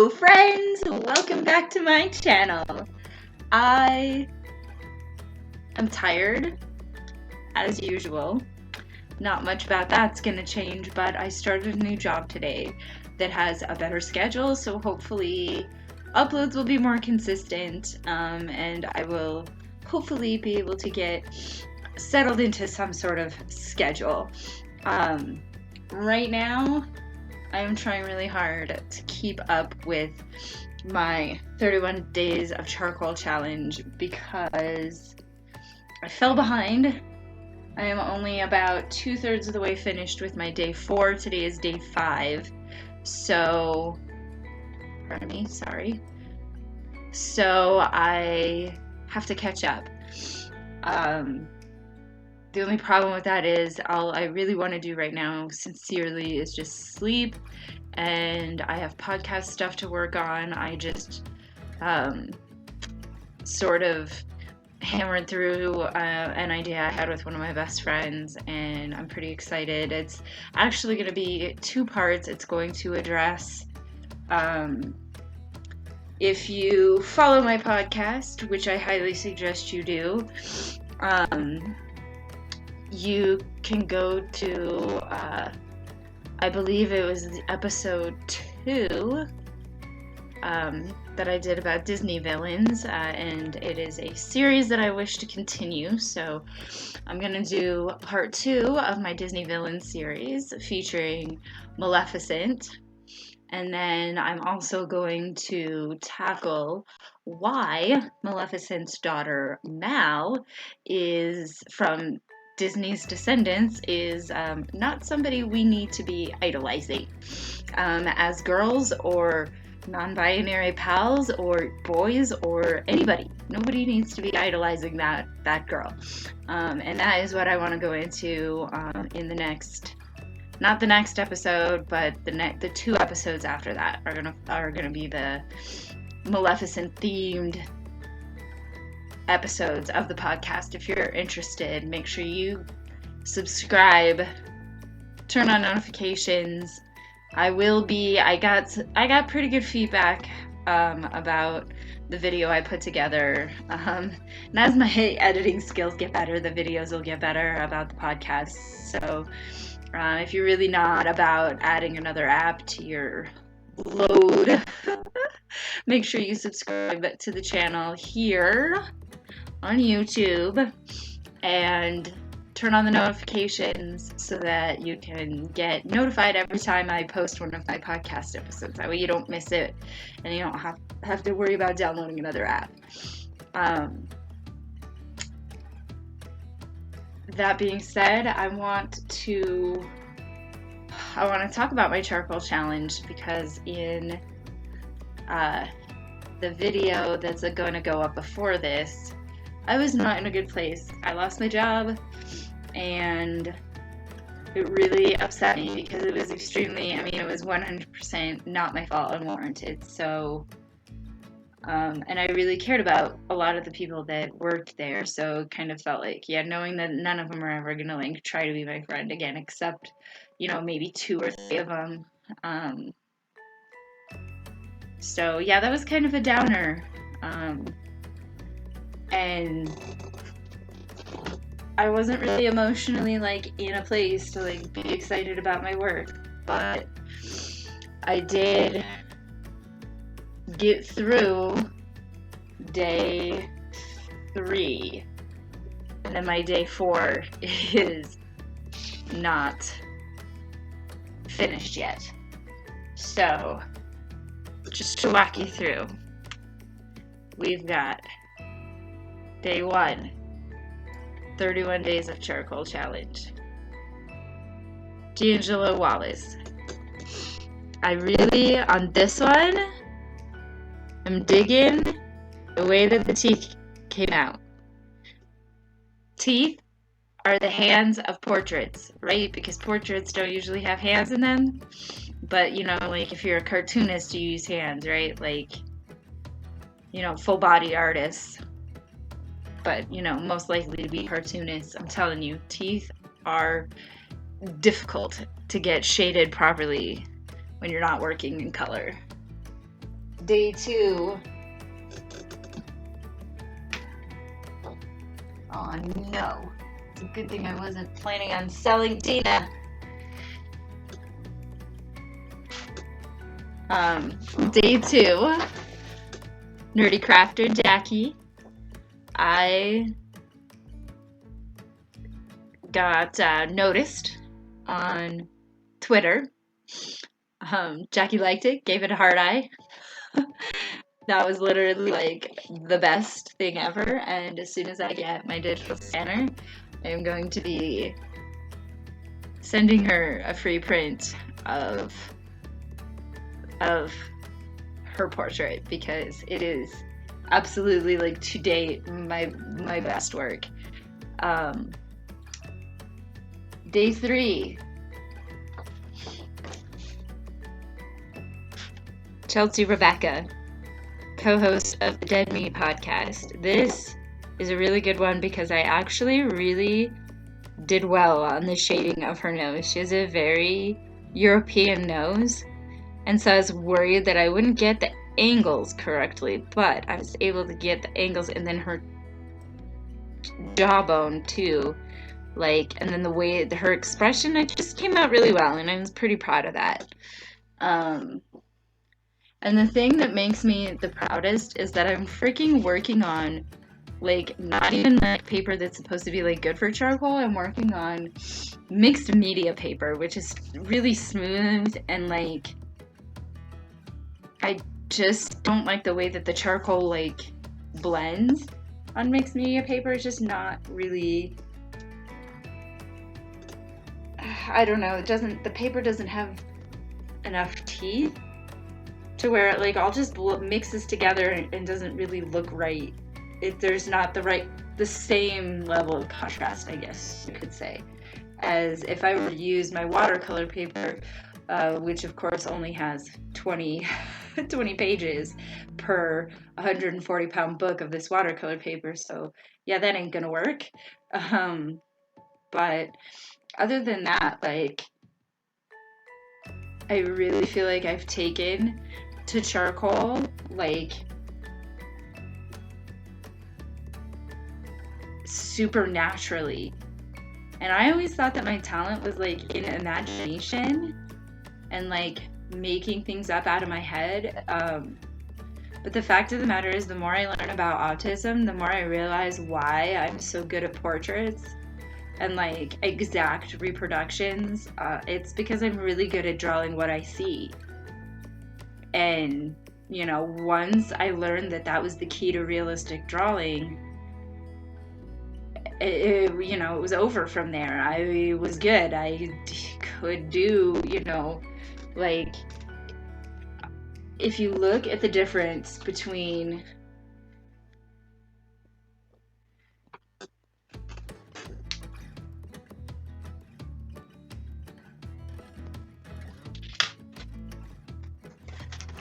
Hello friends, welcome back to my channel. I am tired, as usual. Not much about that's gonna change, but I started a new job today that has a better schedule, so hopefully uploads will be more consistent, and I will hopefully be able to get settled into some sort of schedule. Right now, I am trying really hard to keep up with my 31 days of charcoal challenge because I fell behind. I am only about 2/3 of the way finished with my day 4. Today is day 5. So, pardon me, sorry. So I have to catch up. The only problem with that is all I really want to do right now, sincerely, is just sleep, and I have podcast stuff to work on. I just sort of hammered through an idea I had with one of my best friends, and I'm pretty excited. It's actually going to be 2 parts. It's going to address, if you follow my podcast, which I highly suggest you do, you can go to, I believe it was episode 2 that I did about Disney villains, and it is a series that I wish to continue, so I'm going to do part 2 of my Disney villain series featuring Maleficent, and then I'm also going to tackle why Maleficent's daughter Mal is from Disney's Descendants is not somebody we need to be idolizing. As girls or non-binary pals or boys or anybody, nobody needs to be idolizing that girl. And that is what I want to go into in the next, not the next episode, but the 2 episodes after that are gonna be the Maleficent themed episodes of the podcast. If you're interested, make sure you subscribe, turn on notifications. I got pretty good feedback about the video I put together. And as my editing skills get better, the videos will get better about the podcast. So if you're really not about adding another app to your load, make sure you subscribe to the channel here on YouTube and turn on the notifications so that you can get notified every time I post one of my podcast episodes. That way you don't miss it and you don't have to worry about downloading another app. That being said, I want to talk about my charcoal challenge because in the video that's going to go up before this, I was not in a good place. I lost my job, and it really upset me because it was it was 100% not my fault, unwarranted. So, and I really cared about a lot of the people that worked there, so it kind of felt like, knowing that none of them are ever gonna try to be my friend again, except, maybe 2 or 3 of them. So yeah, that was kind of a downer. And I wasn't really emotionally in a place to be excited about my work, but I did get through day 3, and then my day 4 is not finished yet. So just to walk you through, we've got day 1, 31 days of charcoal challenge. D'Angelo Wallace. I really, on this one, I'm digging the way that the teeth came out. Teeth are the hands of portraits, right? Because portraits don't usually have hands in them. But, if you're a cartoonist, you use hands, right? Full body artists. But, most likely to be cartoonists. I'm telling you, teeth are difficult to get shaded properly when you're not working in color. Day 2. Oh no. It's a good thing I wasn't planning on selling Dina. Day 2. Nerdy Crafter Jackie. I got noticed on Twitter. Jackie liked it, gave it a heart eye. That was literally like the best thing ever. And as soon as I get my digital scanner, I am going to be sending her a free print of her portrait, because it is absolutely, like, to date, my best work. Day 3. Chelsea Rebecca, co-host of the Dead Meat podcast. This is a really good one because I actually really did well on the shading of her nose. She has a very European nose, and so I was worried that I wouldn't get the angles correctly, but I was able to get the angles, and then her jawbone too, like, and then the way her expression, it just came out really well, and I was pretty proud of that. And the thing that makes me the proudest is that I'm freaking working on, like, not even like paper that's supposed to be like good for charcoal. I'm working on mixed media paper, which is really smooth, and like, I just don't like the way that the charcoal like blends on mixed media paper. It's just not really, I don't know, the paper doesn't have enough teeth to where it like all just mixes together and doesn't really look right. There's not the same level of contrast, I guess you could say, as if I were to use my watercolor paper, which of course only has 20 pages per 140-pound book of this watercolor paper. So yeah, that ain't gonna work. But other than that, like, I really feel like I've taken to charcoal like supernaturally. And I always thought that my talent was like in imagination and like making things up out of my head. But the fact of the matter is, the more I learn about autism, the more I realize why I'm so good at portraits and like exact reproductions. It's because I'm really good at drawing what I see. And, you know, once I learned that was the key to realistic drawing, it was over from there. I was good. I could do, like, if you look at the difference between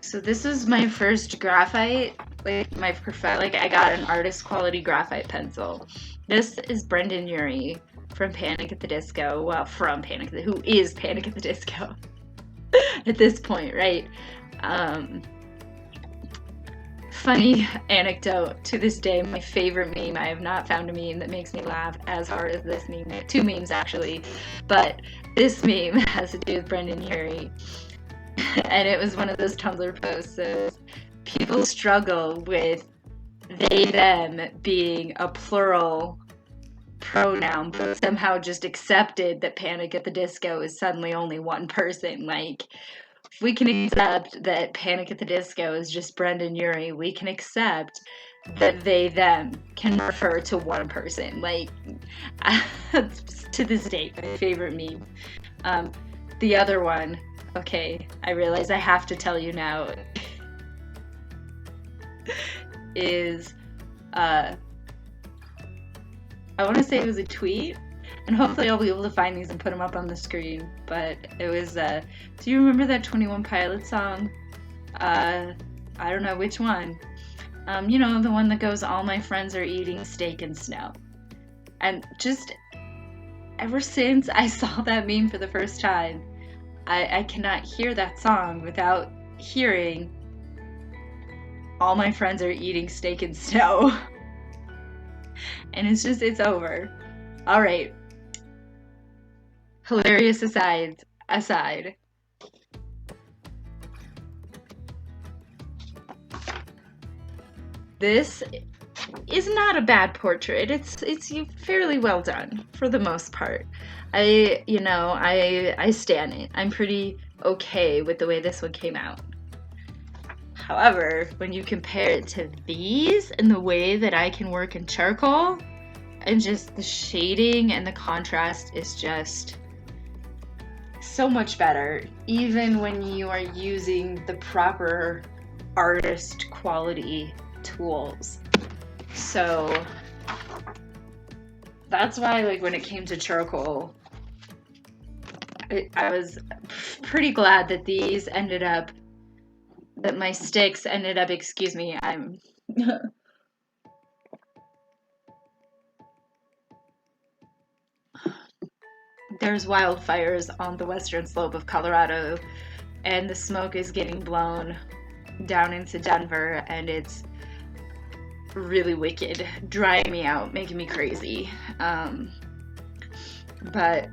so this is my first graphite, like I got an artist quality graphite pencil. This is Brendan Urie from Panic at the Disco. Well, who is Panic at the Disco at this point, right? Funny anecdote, to this day, my favorite meme, I have not found a meme that makes me laugh as hard as this meme. 2 memes actually, but this meme has to do with Brendan Urie. And it was one of those Tumblr posts that people struggle with they, them being a plural pronoun, but somehow just accepted that Panic at the Disco is suddenly only one person. Like, if we can accept that Panic at the Disco is just Brendan Urie, we can accept that they, them can refer to one person. Like, to this date, my favorite meme. The other one, okay, I realize I have to tell you now, is, I want to say it was a tweet, and hopefully I'll be able to find these and put them up on the screen, but it was, do you remember that 21 Pilots song? I don't know which one. The one that goes, all my friends are eating steak and snow. And just ever since I saw that meme for the first time, I cannot hear that song without hearing all my friends are eating steak and snow. And it's over. All right. Hilarious aside. This is not a bad portrait. It's fairly well done for the most part. I stan it. I'm pretty okay with the way this one came out. However, when you compare it to these and the way that I can work in charcoal, and just the shading and the contrast is just so much better, even when you are using the proper artist quality tools. So that's why, like, when it came to charcoal, I was pretty glad that my sticks ended up, excuse me, I'm there's wildfires on the western slope of Colorado, and the smoke is getting blown down into Denver, and it's really wicked, drying me out, making me crazy. But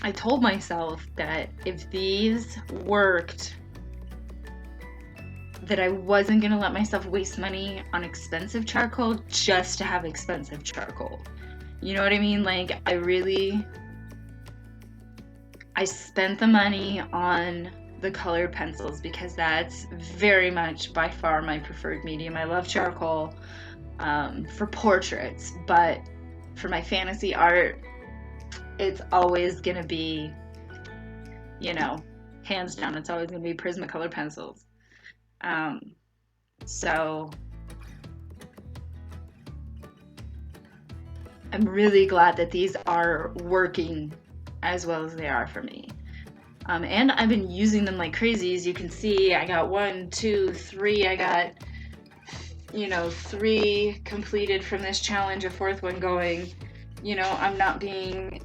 I told myself that if these worked, that I wasn't gonna let myself waste money on expensive charcoal just to have expensive charcoal. You know what I mean? Like, I spent the money on the colored pencils because that's very much by far my preferred medium. I love charcoal for portraits, but for my fantasy art, it's always gonna be, hands down, it's always gonna be Prismacolor pencils. So I'm really glad that these are working as well as they are for me. And I've been using them like crazy. As you can see, I got 1, 2, 3. I got, 3 completed from this challenge, a 4th one going. I'm not being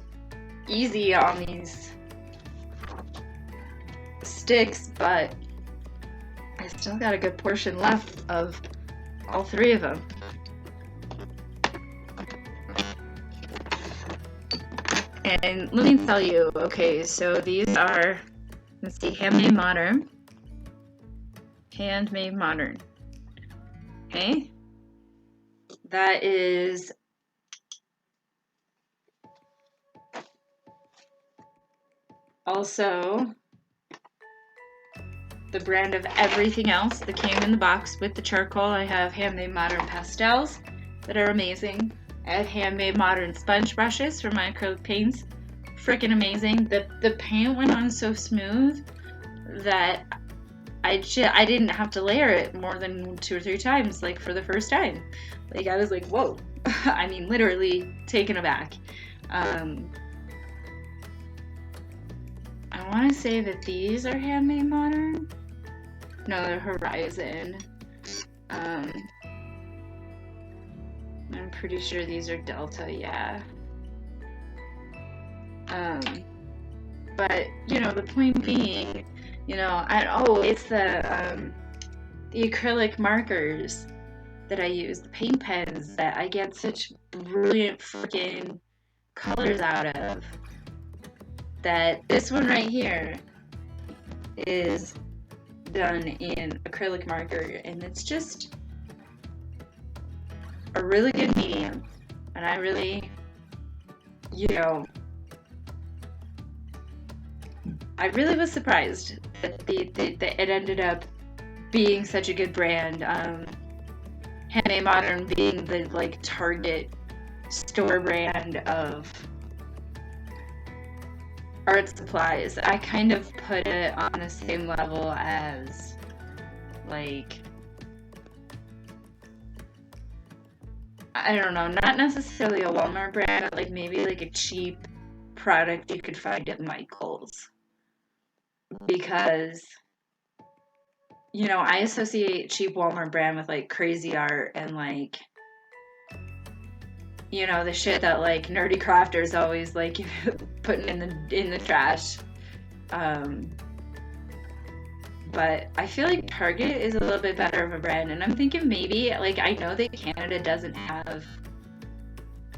easy on these sticks, but I still got a good portion left of all 3 of them. And let me tell you, okay, so these are, let's see, Handmade Modern. Okay? That is also the brand of everything else that came in the box with the charcoal. I have Handmade Modern Pastels that are amazing. I have Handmade Modern sponge brushes for my acrylic paints. Freaking amazing. The paint went on so smooth that I didn't have to layer it more than 2 or 3 times, like, for the first time. Like, I was like, whoa. I mean, literally taken aback. I want to say that these are Handmade Modern. No, they're Horizon. I'm pretty sure these are Delta, yeah. But, the point being, it's the acrylic markers that I use, the paint pens that I get such brilliant freaking colors out of, that this one right here is done in acrylic marker, and it's just a really good medium. And I really, I really was surprised that it ended up being such a good brand. Handmade Modern being the, like, Target store brand of art supplies. I kind of put it on the same level as, like, I don't know, not necessarily a Walmart brand, but, like, maybe like a cheap product you could find at Michael's. Because, I associate cheap Walmart brand with, like, crazy art and, like, the shit that, like, nerdy crafters always, like, putting in the trash. but I feel like Target is a little bit better of a brand, and I'm thinking maybe, like, I know that Canada doesn't have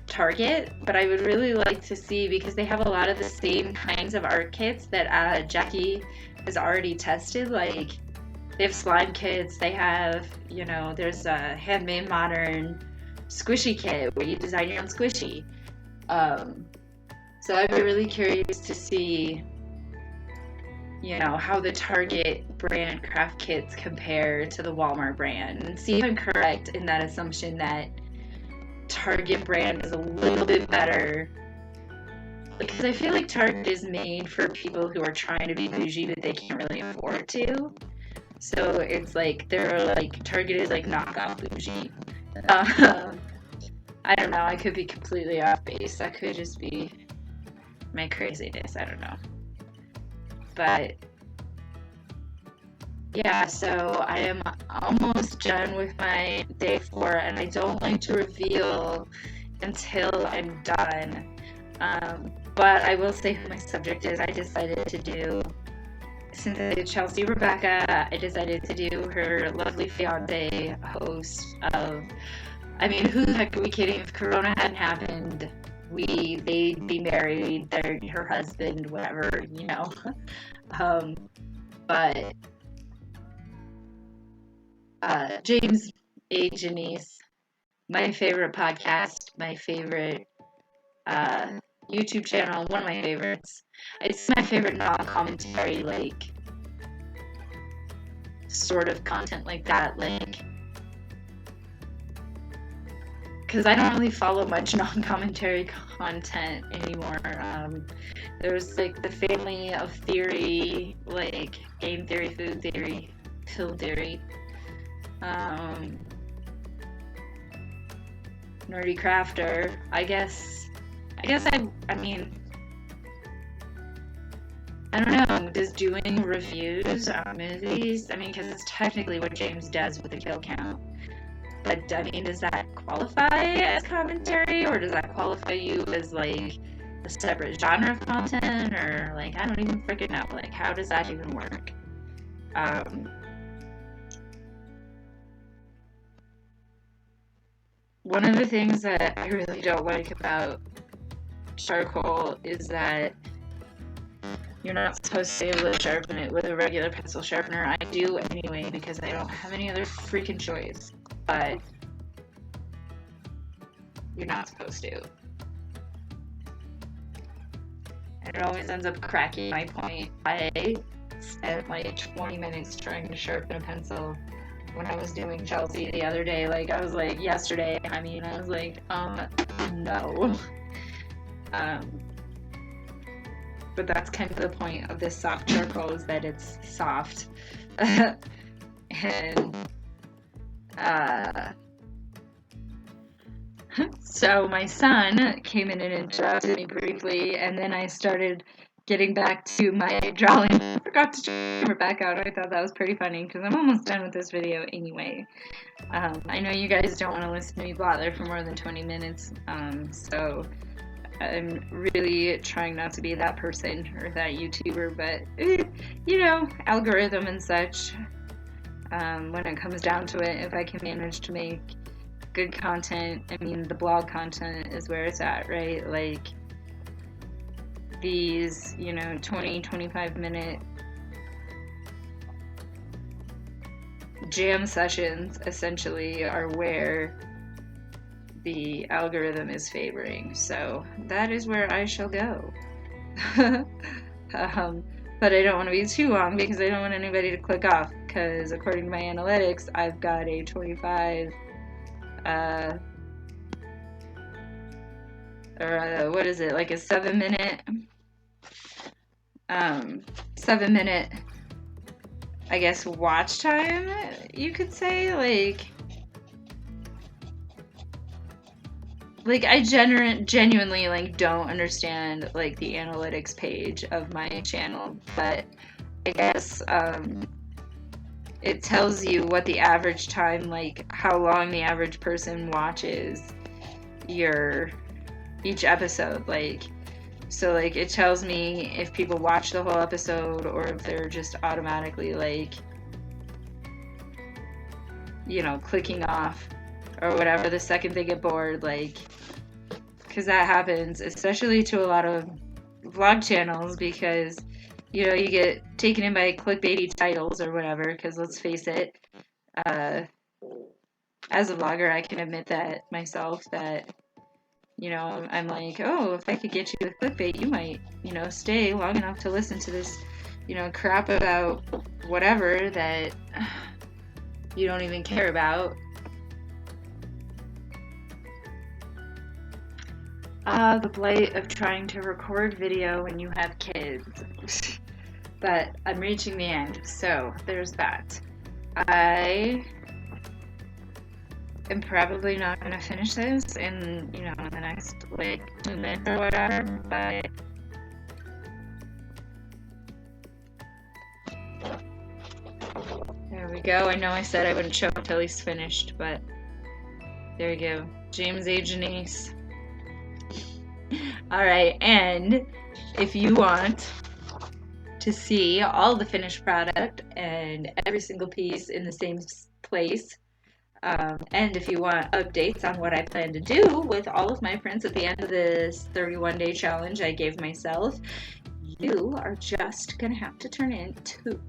Target, but I would really like to see, because they have a lot of the same kinds of art kits that Jackie has already tested. Like, they have slime kits, they have, there's a handmade modern squishy kit where you design your own squishy. So I'd be really curious to see, how the Target brand craft kits compare to the Walmart brand, and see if I'm correct in that assumption that Target brand is a little bit better, because I feel like Target is made for people who are trying to be bougie but they can't really afford to. So it's like Target is like knockoff bougie. I don't know. I could be completely off base. That could just be my craziness. I don't know. But yeah, so I am almost done with my day 4, and I don't like to reveal until I'm done. But I will say who my subject is. I decided to do, since I did Chelsea Rebecca, I decided to do her lovely fiance host of, I mean, who the heck are we kidding? If Corona hadn't happened, they'd be married, her husband, whatever, But James A. Janice, my favorite podcast, my favorite YouTube channel, one of my favorites. It's my favorite non-commentary, like, sort of content like that, like, because I don't really follow much non-commentary content anymore. There's, like, the family of theory, like, game theory, food theory, pill theory, Nerdy Crafter. I mean, I don't know, does doing reviews on movies, because it's technically what James does with the kill count, but I mean, does that qualify as commentary, or does that qualify you as, like, a separate genre of content, or, like, I don't even freaking know, like, how does that even work? One of the things that I really don't like about charcoal is that you're not supposed to be able to sharpen it with a regular pencil sharpener. I do anyway, because I don't have any other freaking choice, but you're not supposed to. And it always ends up cracking my point. I spent like 20 minutes trying to sharpen a pencil when I was doing Chelsea the other day. Like, I was like, yesterday, I was like, no. But that's kind of the point of this soft charcoal, is that it's soft. And so my son came in and interrupted me briefly, and then I started getting back to my drawing. I forgot to turn it back out. I thought that was pretty funny, because I'm almost done with this video anyway. I know you guys don't want to listen to me blather for more than 20 minutes, so I'm really trying not to be that person or that YouTuber, but, algorithm and such, when it comes down to it, if I can manage to make good content, the blog content is where it's at, right? Like, these, 20, 25 minute jam sessions essentially are where the algorithm is favoring. So that is where I shall go. But I don't want to be too long, because I don't want anybody to click off, because according to my analytics, I've got a 25 what is it, like a 7 minute, I guess, watch time, you could say. Like I genuinely, like, don't understand, like, the analytics page of my channel, but I guess, it tells you what the average time, like, how long the average person watches each episode. Like, So like it tells me if people watch the whole episode or if they're just automatically like, you know, clicking off or whatever the second they get bored, like, because that happens, especially to a lot of vlog channels, because, you know, you get taken in by clickbaity titles or whatever, because let's face it, as a vlogger, I can admit that myself, that, you know, I'm like, oh, if I could get you with clickbait, you might, you know, stay long enough to listen to this, you know, crap about whatever that you don't even care about. The blight of trying to record video when you have kids. But I'm reaching the end, so there's that. I am probably not going to finish this in, you know, in the next, like, 2 minutes or whatever, but there we go. I know I said I wouldn't show it till he's finished, but there you go. James A. Janice. Alright, and if you want to see all the finished product and every single piece in the same place, and if you want updates on what I plan to do with all of my prints at the end of this 31-day challenge I gave myself, you are just gonna have to tune in to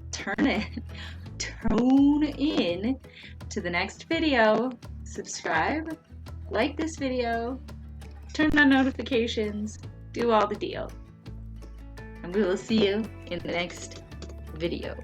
the next video, subscribe, like this video, turn on notifications, do all the deal. And we will see you in the next video.